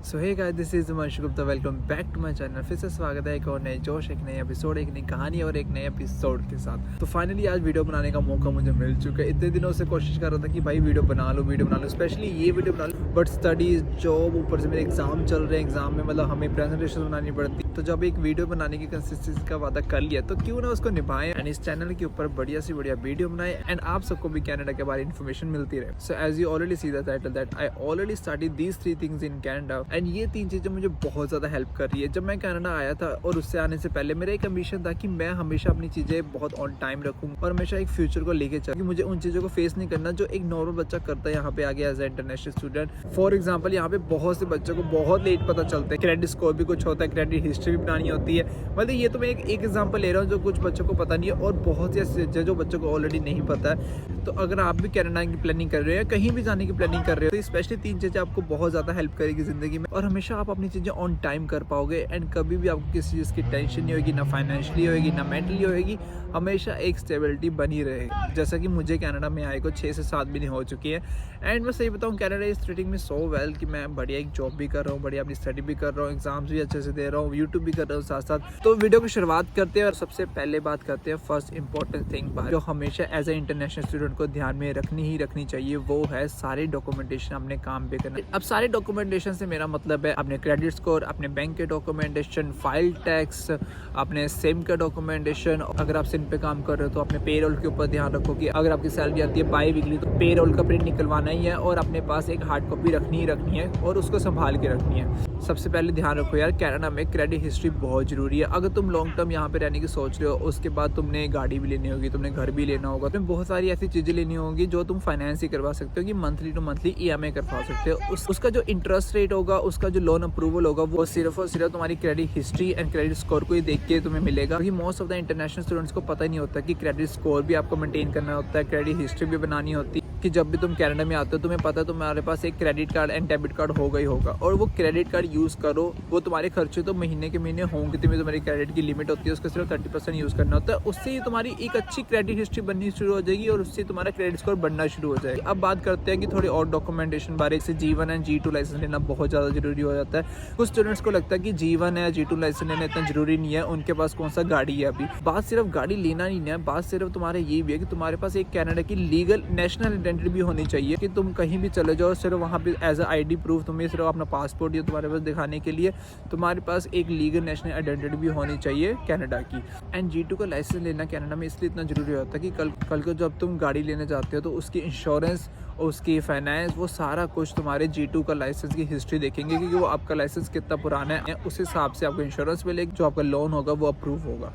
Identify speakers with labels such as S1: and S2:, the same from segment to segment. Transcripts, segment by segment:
S1: So hey guys, this is Himanshu Gupta. Welcome back to my channel. फिर से स्वागत है एक और नए जोश, एक नए एपिसोड, एक नई कहानी और एक नए एपिसोड के साथ। तो फाइनली आज वीडियो बनाने का मौका मुझे मिल चुका है। इतने दिनों से कोशिश कर रहा था कि भाई वीडियो बना लो, स्पेशली ये वीडियो बना लो, बट स्टडीज, जॉब, ऊपर से मेरे एग्जाम चल रहे हैं। एग्जाम में मतलब हमें प्रेजेंटेशन बनानी पड़ती है। तो जब एक वीडियो बनाने की कंसिस्टेंसी का वादा कर लिया तो क्यों ना उसको निभाएं एंड इस चैनल के ऊपर बढ़िया सी बढ़िया वीडियो बनाए एंड आप सबको भी कनाडा के बारे में इन्फॉर्मेशन मिलती रहे। So as you already see the title that I already studied these 3 things in Canada and ये 3 चीजें मुझे बहुत ज़्यादा हेल्प कर रही है। जब मैं कनाडा आया था और उससे आने से पहले मेरा एक एम्बिशन था कि मैं हमेशा अपनी चीज़ें बहुत ऑन टाइम रखूँ और हमेशा एक फ्यूचर को लेके चलूँ कि मुझे उन चीज़ों को फेस नहीं करना जो एक नॉर्मल बच्चा करता है यहाँ पे आगे as a international student. For example, यहाँ पे बहुत से बच्चों को बहुत लेट पता चलता है। क्रेडिट स्कोर भी कुछ होता है, क्रेडिट हिस्ट्री भी बनानी होती है। मतलब ये तो मैं एक एग्जाम्पल ले रहा हूँ जो कुछ बच्चों को पता नहीं है और बहुत से जो बच्चों को ऑलरेडी नहीं पता है। तो अगर आप भी कनाडा की प्लानिंग कर रहे हो या कहीं भी जाने की प्लानिंग कर रहे हो तो स्पेशली 3 चीज़ें आपको बहुत ज़्यादा हेल्प करेगी ज़िंदगी में और हमेशा आप अपनी चीज़ें ऑन टाइम कर पाओगे एंड कभी भी आपको किसी चीज़ की टेंशन नहीं होगी, ना फाइनेंशियली होगी ना मेंटली होगी। हमेशा एक स्टेबिलिटी बनी रहेगी। जैसा कि मुझे कनाडा में आए को 6 से 7 महीने हो चुकी है एंड मैं सही बताऊँ Canada is treating me so well कि मैं बढ़िया एक जॉब भी कर रहा हूँ, बढ़िया अपनी स्टडी भी कर रहा हूँ, एग्जाम्स भी अच्छे से दे रहा हूँ, यूट्यूब भी कर रहा हूँ साथ साथ। तो वीडियो की शुरुआत करते हैं और सबसे पहले बात करते हैं फर्स्ट इंपॉर्टेंट थिंग जो हमेशा एज ए इंटरनेशनल स्टूडेंट को ध्यान में रखनी चाहिए, वो है सारे डॉक्यूमेंटेशन अपने काम पे करना। अब सारे डॉक्यूमेंटेशन से मेरा मतलब है अपने क्रेडिट स्कोर, अपने बैंक के डॉक्यूमेंटेशन, फाइल टैक्स, अपने सिम का डॉक्यूमेंटेशन। अगर आप सिम पे काम कर रहे हो तो अपने पेरोल के ऊपर ध्यान रखो कि अगर आपकी सैलरी आती है बाई वीकली तो पेरोल का प्रिंट निकलवाना ही है और अपने पास एक हार्ड कॉपी रखनी है और उसको संभाल के रखनी है। सबसे पहले ध्यान रखो यार, कनाडा में क्रेडिट हिस्ट्री बहुत जरूरी है। अगर तुम लॉन्ग टर्म यहाँ पे रहने की सोच रहे हो, उसके बाद तुमने गाड़ी भी लेनी होगी, तुमने घर भी लेना होगा, तुम्हें बहुत सारी ऐसी चीजें लेनी होगी जो तुम फाइनेंस ही करवा सकते हो कि मंथली टू मंथली EMI करवा सकते हो। उसका जो इंटरेस्ट रेट होगा, उसका जो लोन अप्रूवल होगा, वो सिर्फ और सिर्फ तुम्हारी credit history and credit score को ही देख के तुम्हें मिलेगा। क्योंकि most of the international students को पता नहीं होता कि क्रेडिट स्कोर भी आपको मेंटेन करना होता है, क्रेडिट हिस्ट्री भी बनानी होती है। कि जब भी तुम कनाडा में आते हो तुम्हें पता है तुम्हारे पास एक credit card and debit card होगा ही होगा और वो क्रेडिट कार्ड यूज़ करो। वो तुम्हारे खर्चे तो महीने के महीने होंगे, तुम्हारी क्रेडिट की लिमिट होती है, उसका सिर्फ 30% यूज़ करना होता है। उससे ही तुम्हारी एक अच्छी क्रेडिट हिस्ट्री बननी शुरू हो जाएगी और उससे तुम्हारा क्रेडिट स्कोर बढ़ना शुरू हो जाएगा। अब बात करते हैं कि थोड़ी और डॉक्यूमेंटेशन बारे से। G1 एंड G2 लाइसेंस लेना बहुत ज़्यादा जरूरी हो जाता है। कुछ स्टूडेंट्स को लगता है कि G1 या G2 लाइसेंस लेना इतना जरूरी नहीं है, उनके पास कौन सा गाड़ी है। अभी बात सिर्फ गाड़ी लेना नहीं है, बात सिर्फ तुम्हारे ये भी है कि तुम्हारे पास एक कनाडा की लीगल नेशनल आइडेंटिटी भी होनी चाहिए कि तुम कहीं भी चले जाओ सिर्फ वहाँ पे एज अ ID प्रूफ तुम्हें सिर्फ अपना पासपोर्ट या तुम्हारे पास दिखाने के लिए तुम्हारे पास एक लीगल नेशनल आइडेंटिटी भी होनी चाहिए कनाडा की। एंड G2 का लाइसेंस लेना कनाडा में इसलिए इतना जरूरी होता है कि कल को जब तुम गाड़ी लेने जाते हो तो उसकी इंश्योरेंस, उसकी फाइनेंस, वो सारा कुछ तुम्हारे G2 का लाइसेंस की हिस्ट्री देखेंगे क्योंकि वो आपका लाइसेंस कितना पुराना है, उस हिसाब से आपको इंश्योरेंस मिलेगी, जो आपका लोन होगा वो अप्रूव होगा।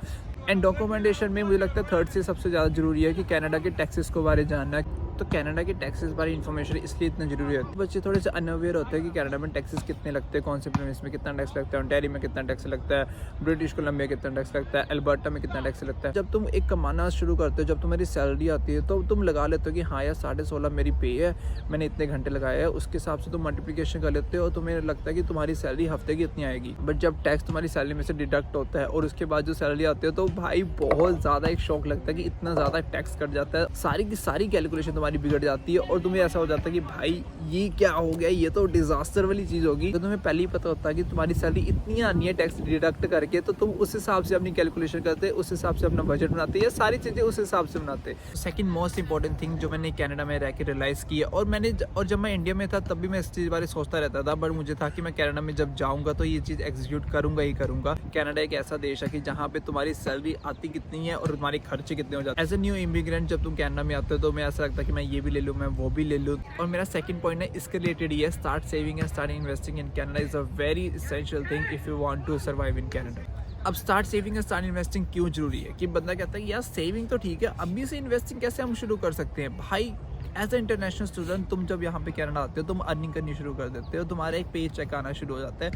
S1: एंड डॉक्यूमेंटेशन में मुझे लगता है थर्ड से सबसे ज़्यादा जरूरी है कि कनाडा के टैक्सेस के बारे में जानना। तो कनाडा के टैक्सेस बारे इन्फॉर्मेशन इसलिए इतना जरूरी होता है। बच्चे थोड़े से अनअवेयर होते हैं कि कनाडा में टैक्सेस कितने लगते हैं, कौन से प्रोविंस में कितना टैक्स लगता है, ओंटारियो में कितना टैक्स लगता है, ब्रिटिश कोलंबिया कितना टैक्स लगता है, अल्बर्टा में कितना टैक्स लगता है। जब तुम एक कमाना शुरू करते हो, जब तुम्हारी सैलरी आती है तो तुम लगा लेते हो कि हाँ यार 16.5 मेरी पे है, मैंने इतने घंटे लगाए हैं, उसके हिसाब से तुम मल्टीप्लिकेशन कर लेते हो और तुम्हें लगता है कि तुम्हारी सैलरी हफ्ते की इतनी आएगी। बट जब टैक्स तुम्हारी सैलरी में से डिडक्ट होता है और उसके बाद जो सैलरी आती है तो भाई बहुत ज़्यादा एक शौक लगता है कि इतना ज़्यादा टैक्स कट जाता है, सारी की सारी कैलकुलेशन तुम्हारी बिगड़ जाती है और तुम्हें ऐसा हो जाता है कि भाई ये क्या हो गया, ये तो डिजास्टर वाली चीज़ होगी। तो तुम्हें पहले ही पता होता है कि तुम्हारी सैलरी इतनी आनी है टैक्स डिडक्ट करके, तो तुम उस हिसाब से अपनी कैलकुलेशन करते, उस हिसाब से अपना बजट बनाते, ये सारी चीज़ें उस हिसाब से बनाते। सेकंड मोस्ट इंपॉर्टेंट थिंग जो मैंने कनाडा में रह के रियलाइज़ की है और जब मैं इंडिया में था तब भी मैं इस चीज़ बारे सोचता रहता था, बट मुझे था कि मैं कनाडा में जब जाऊँगा तो ये चीज़ एग्जीक्यूट करूँगा ही करूँगा। कनाडा एक ऐसा देश है कि जहाँ पे तुम्हारी सैलरी आती कितनी है और तुम्हारे खर्चे कितने हो जाते हैं। एज ए न्यू इमिग्रेंट जब तुम कनाडा में आते हो तो मैं ऐसा लगता है कि मैं ये भी ले लूँ, मैं वो भी ले लूँ। और मेरा सेकंड पॉइंट है इसके रिलेटेड ही है, start saving and start investing in Canada is a very essential thing if you want to survive in Canada. अब start saving and start investing क्यों जरूरी है कि बंदा कहता है कि यार सेविंग तो ठीक है, अभी से इन्वेस्टिंग कैसे हम शुरू कर सकते हैं। भाई एज ए इंटरनेशनल स्टूडेंट तुम जब यहाँ पे कनाडा आते हो तुम अर्निंग करनी शुरू कर देते हो, तुम्हारा एक पे चेक आना शुरू हो जाता है,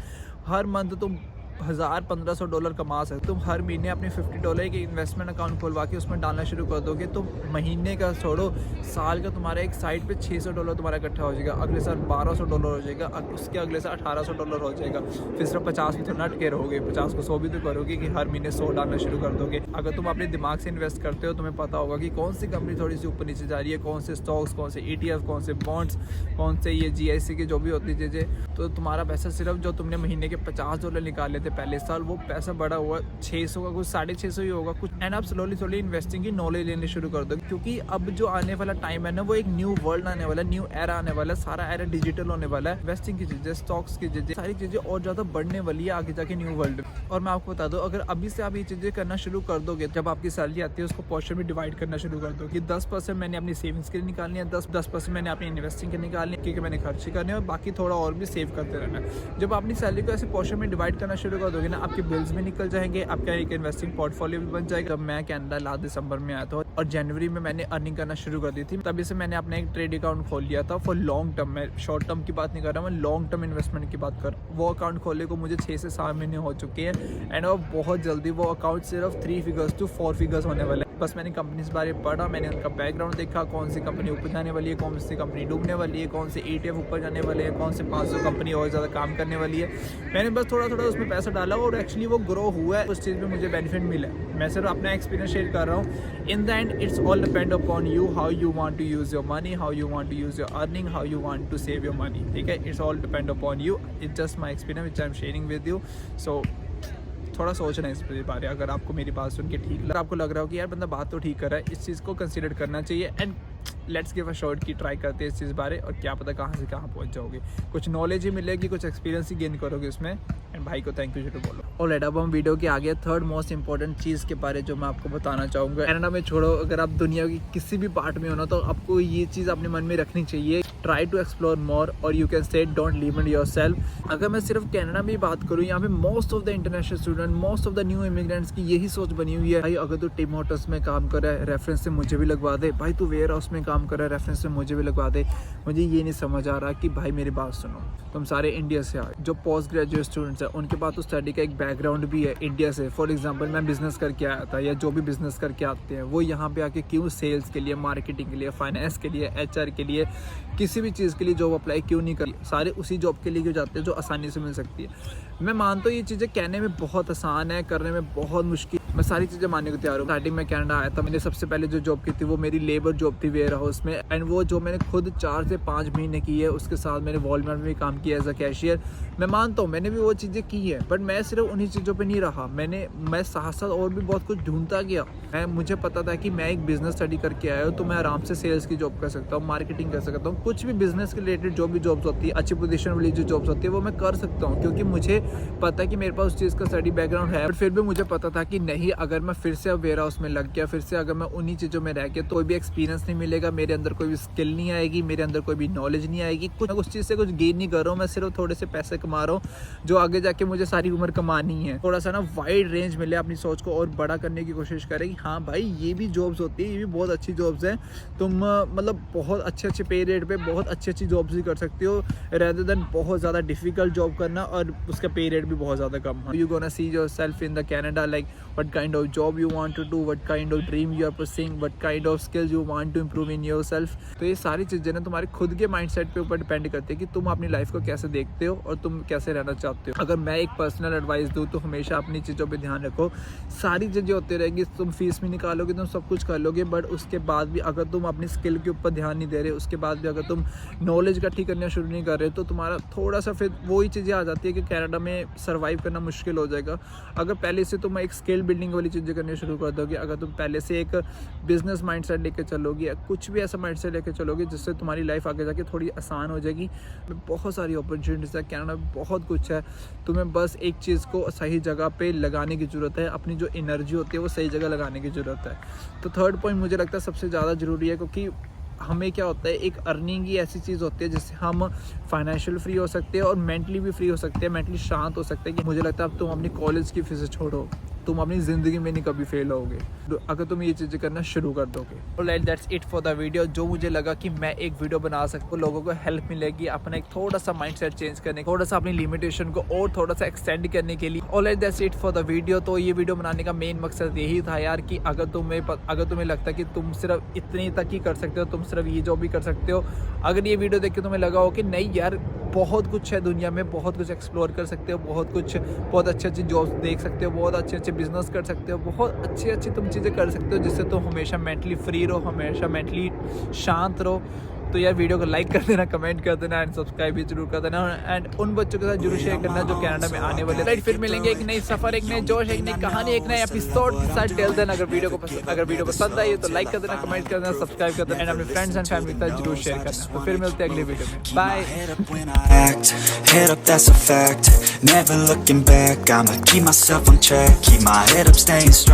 S1: हर मंथ तुम $1000-1500 कमा सकते। तुम हर महीने अपने $50 के इन्वेस्टमेंट अकाउंट खुलवा के उसमें डालना शुरू कर दोगे तो महीने का छोड़ो, साल का तुम्हारा एक साइड पे $600 तुम्हारा इकट्ठा हो जाएगा, अगले साल $1200 हो जाएगा, उसके अगले साल $1800 हो जाएगा। फिर सिर्फ 50 में तो न अटके रहोगे, 50 को 100 भी तो करोगे कि हर महीने 100 डालना शुरू कर दोगे। अगर तुम अपने दिमाग से इन्वेस्ट करते हो, तुम्हें पता होगा कि कौन सी कंपनी थोड़ी सी ऊपर नीचे जा रही है, कौन से स्टॉक्स, कौन से ETF, कौन से बॉन्ड्स, कौन से ये GIC की जो भी होती चीज़ें। तो तुम्हारा पैसा सिर्फ जो तुमने महीने के $50 निकाले थे पहले साल, वो पैसा बड़ा हुआ 600 का, कुछ 650 ही होगा कुछ। एंड आप स्लोली इन्वेस्टिंग की नॉलेज लेने शुरू कर दो, क्योंकि अब जो आने वाला टाइम है ना, वो एक न्यू वर्ल्ड आने वाला है, न्यू एरा आने वाला है, सारा एरा डिजिटल होने वाला है। इन्वेस्टिंग की चीज़ें, स्टॉक्स की चीज़ें, सारी चीज़ें और ज़्यादा बढ़ने वाली है आगे जाके न्यू वर्ल्ड में। और मैं आपको बता दूं, अगर अभी से आप ये चीज़ें करना शुरू कर दोगे, जब आपकी सैलरी आती है उसको पोर्शन में डिवाइड करना शुरू कर दो कि 10% मैंने अपनी सेविंग्स के लिए निकालनी है, 10% मैंने अपनी इन्वेस्टिंग के निकालनी है, क्योंकि मैंने खर्चे करने हैं, और बाकी थोड़ा और भी सेव करते रहना है। जब अपनी सैलरी को ऐसे पोर्शन में डिवाइड करना शुरू कर दोगे ना, आपके बिल्स भी निकल जाएंगे, आपका एक इन्वेस्टिंग पोर्टफोलियो भी बन जाएगा। मैं कनाडा लास्ट दिसंबर में आया था और जनवरी में मैंने अर्निंग करना शुरू कर दी थी, तभी से मैंने अपना एक ट्रेड अकाउंट खोल लिया था फॉर लॉन्ग टर्म। मैं शॉर्ट टर्म की बात नहीं कर रहा, मैं लॉन्ग टर्म इन्वेस्टमेंट की बात कर। वो अकाउंट खोलने को मुझे 6 से 7 महीने हो चुके हैं एंड अब बहुत जल्दी वो अकाउंट सिर्फ 3 फिगर्स to 4 फिगर्स होने वाले हैं। बस मैंने कंपनीज बारे पढ़ा, मैंने उनका बैकग्राउंड देखा, कौन सी कंपनी ऊपर जाने वाली है, कौन सी कंपनी डूबने वाली है, कौन से ETF ऊपर जाने वाले हैं, कौन से 500 कंपनी और ज़्यादा काम करने वाली है। मैंने बस थोड़ा उसमें पैसा डाला और एक्चुअली वो ग्रो हुआ है, उस चीज़ में मुझे बेनिफिट मिला है। मैं सिर्फ अपना एक्सपीरियंस शेयर कर रहा हूँ। In the end it's all depend upon you, how you want to use your money, how you want to use your earning, how you want to save your money. ठीक है, it's all depend upon you, it's just my experience which I am sharing with you. So थोड़ा सोचना है इस बारे। अगर आपको मेरी बात सुन के ठीक लगा, आपको लग रहा हो कि यार बंदा बात तो ठीक कर रहा है, इस चीज़ को कंसीडर करना चाहिए and let's give a shot की ट्राई करते हैं इस चीज़ बारे, और क्या पता कहाँ से कहाँ पहुँच जाओगे। कुछ नॉलेज ही मिलेगी, कुछ एक्सपीरियंस ही गेन करोगे उसमें। एंड भाई को थैंक यू बोलो। ऑलराइट, अब हम वीडियो के आगे थर्ड मोस्ट इंपॉर्टेंट चीज़ के बारे जो मैं आपको बताना चाहूँगा। कनाडा में छोड़ो, अगर आप दुनिया की किसी भी पार्ट में हो ना, तो आपको ये चीज़ अपने मन में रखनी चाहिए, ट्राई टू एक्सप्लोर मोर और you can say don't limit yourself. अगर मैं सिर्फ कनाडा में ही बात करूँ, यहाँ पे most of the international student, most of the new immigrants की यही सोच बनी हुई है, भाई अगर तू टिम हॉर्टन्स में काम कर रहा है, रेफरेंस से मुझे भी लगवा दे। भाई तू वेयर हाउस में काम कर रहा है, रेफरेंस से मुझे भी लगवा दे। मुझे ये नहीं समझ आ रहा कि भाई मेरी बात सुनो, तुम सारे इंडिया से आए, जो पोस्ट ग्रेजुएट स्टूडेंट्स हैं उनके पास तो स्टडी का एक बैकग्राउंड भी है इंडिया से। फॉर एग्जांपल मैं बिजनेस करके आया था, या जो भी बिजनेस करके आते हैं वो यहाँ पे आके क्यों सेल्स के लिए, मार्केटिंग के लिए, फाइनेंस के लिए, HR के लिए, किसी भी चीज़ के लिए जॉब अप्लाई क्यों नहीं कर, सारे उसी जॉब के लिए क्यों जाते हैं जो आसानी से मिल सकती है। मैं मानता हूँ ये चीज़ें कहने में बहुत आसान है, करने में बहुत मुश्किल। मैं सारी चीज़ें मानने को तैयार हूँ। स्टार्टिंग में कनाडा आया था, मैंने सबसे पहले जो जॉब की थी वो मेरी लेबर जॉब थी वेयर हाउस में, एंड वो जो मैंने खुद 4 से 5 महीने की है। उसके साथ मैंने वॉलमार्ट में भी काम किया एज अ कैशियर। मैं मानता हूँ मैंने भी वो चीज़ें की है, बट मैं सिर्फ उन्हीं चीज़ों पे नहीं रहा, मैं साथ साथ और भी बहुत कुछ ढूंढता गया। मुझे पता था कि मैं एक बिजनेस स्टडी करके आया हूँ, तो मैं आराम से सेल्स की जॉब कर सकता हूँ, मार्केटिंग कर सकता हूँ, कुछ भी बिजनेस के रिलेटेड जो भी जॉब्स होती है, अच्छी पोजीशन वाली जो जॉब्स होती है वो मैं कर सकता हूँ, क्योंकि मुझे पता है कि मेरे पास उस चीज़ का स्टडी बैकग्राउंड है। बट फिर भी मुझे पता था कि नहीं, अगर मैं फिर से अब वेयर हाउस में लग गया, फिर से अगर मैं उन्हीं चीज़ों में रह गया, तो कोई भी एक्सपीरियंस नहीं मिलेगा, मेरे अंदर कोई भी स्किल नहीं आएगी, मेरे अंदर कोई भी नॉलेज नहीं आएगी, कुछ उस चीज़ से कुछ गेन नहीं कर रहा हूँ, मैं सिर्फ थोड़े से पैसे कमा रहा हूँ जो आगे जाके मुझे सारी उम्र कमानी है। थोड़ा सा ना वाइड रेंज मिले, अपनी सोच को और बड़ा करने की कोशिश करें कि हाँ भाई ये भी जॉब्स होती है, ये भी बहुत अच्छी जॉब्स हैं, तुम मतलब बहुत अच्छे पे रेट पे बहुत अच्छी जॉब्स भी कर सकते हो, रेदर देन बहुत ज़्यादा डिफिकल्ट जॉब करना और उसका पे रेट भी बहुत ज़्यादा कम है। You gonna see yourself in the Canada, like what kind of job you want to do, what kind of dream you are pursuing, what kind of skills you want to improve in yourself. तो ये सारी चीज़ें ना तुम्हारे खुद के mindset पे ऊपर डिपेंड करती है कि तुम अपनी लाइफ को कैसे देखते हो और तुम कैसे रहना चाहते हो। अगर मैं एक पर्सनल एडवाइस दूँ तो हमेशा अपनी चीज़ों पे ध्यान रखो। सारी चीज़ें होती रहेंगी, तुम फीस भी निकालोगे, तुम सब कुछ कर लोगे, बट उसके बाद भी अगर तुम अपनी स्किल के ऊपर ध्यान नहीं दे रहे, उसके बाद भी अगर तुम नॉलेज इकट्ठी करना शुरू नहीं कर रहे, तो तुम्हारा थोड़ा सा फिर वही चीज़ें आ जाती है कि कनाडा में सर्वाइव करना मुश्किल हो जाएगा। अगर पहले से तुम एक स्किल बिल्डिंग वाली चीज़ें करनी शुरू कर दोगे, अगर तुम पहले से एक बिजनेस माइंडसेट लेके चलोगे या कुछ भी ऐसा माइंडसेट लेके चलोगे जिससे तुम्हारी लाइफ आगे जाके थोड़ी आसान हो जाएगी। बहुत सारी अपॉर्चुनिटीज़ है कनाडा में, बहुत कुछ है, तुम्हें बस एक चीज़ को सही जगह पे लगाने की ज़रूरत है, अपनी जो एनर्जी होती है वो सही जगह लगाने की ज़रूरत है। तो थर्ड पॉइंट मुझे लगता है सबसे ज़्यादा ज़रूरी है, क्योंकि हमें क्या होता है, एक अर्निंग ही ऐसी चीज़ होती है जिससे हम फाइनेंशियल फ्री हो सकते हैं और मेंटली भी फ्री हो सकते हैं, मेंटली शांत हो सकते हैं। कि मुझे लगता है अब तुम अपनी कॉलेज की फीस छोड़ो, तुम अपनी ज़िंदगी में नहीं कभी फेल होगे अगर तुम ये चीज़ें करना शुरू कर दोगे। तो that's it for the video. जो मुझे लगा कि मैं एक वीडियो बना सकता हूँ, लोगों को हेल्प मिलेगी अपना एक थोड़ा सा माइंडसेट चेंज करने, थोड़ा सा अपनी लिमिटेशन को और थोड़ा सा एक्सटेंड करने के लिए। Alright, that's it for the video. तो ये वीडियो बनाने का मेन मकसद यही था यार कि अगर तुम्हें लगता है कि तुम सिर्फ इतनी तक ही कर सकते हो, तुम सिर्फ ये जॉब भी कर सकते हो, अगर ये वीडियो देख के तुम्हें लगा हो कि नहीं यार बहुत कुछ है दुनिया में, बहुत कुछ एक्सप्लोर कर सकते हो, बहुत अच्छी अच्छी जॉब्स देख सकते हो, बहुत अच्छे अच्छे बिजनेस कर सकते हो, बहुत अच्छी तुम चीज़ें कर सकते हो जिससे तुम हमेशा मेंटली फ्री रहो, हमेशा मेंटली शांत रहो। तो यार वीडियो को लाइक कर देना, कमेंट कर देना एंड सब्सक्राइब भी जरूर कर देना एंड उन बच्चों के साथ जरूर शेयर करना जो कनाडा में आने वाले। राइट, फिर मिलेंगे एक नई सफर, एक नए जोश, एक नई कहानी, एक नए एपिसोड के साथ। टिल देन अगर वीडियो पसंद आई तो लाइक कर देना, कमेंट कर देना, सब्सक्राइब कर देना एंड अपने फ्रेंड्स एंड फैमिली के साथ जरूर शेयर करना। तो फिर मिलते हैं अगली वीडियो में। Bye.
S2: Head up, that's a fact. Never looking back. I'ma keep myself on track. Keep my head up, staying strong.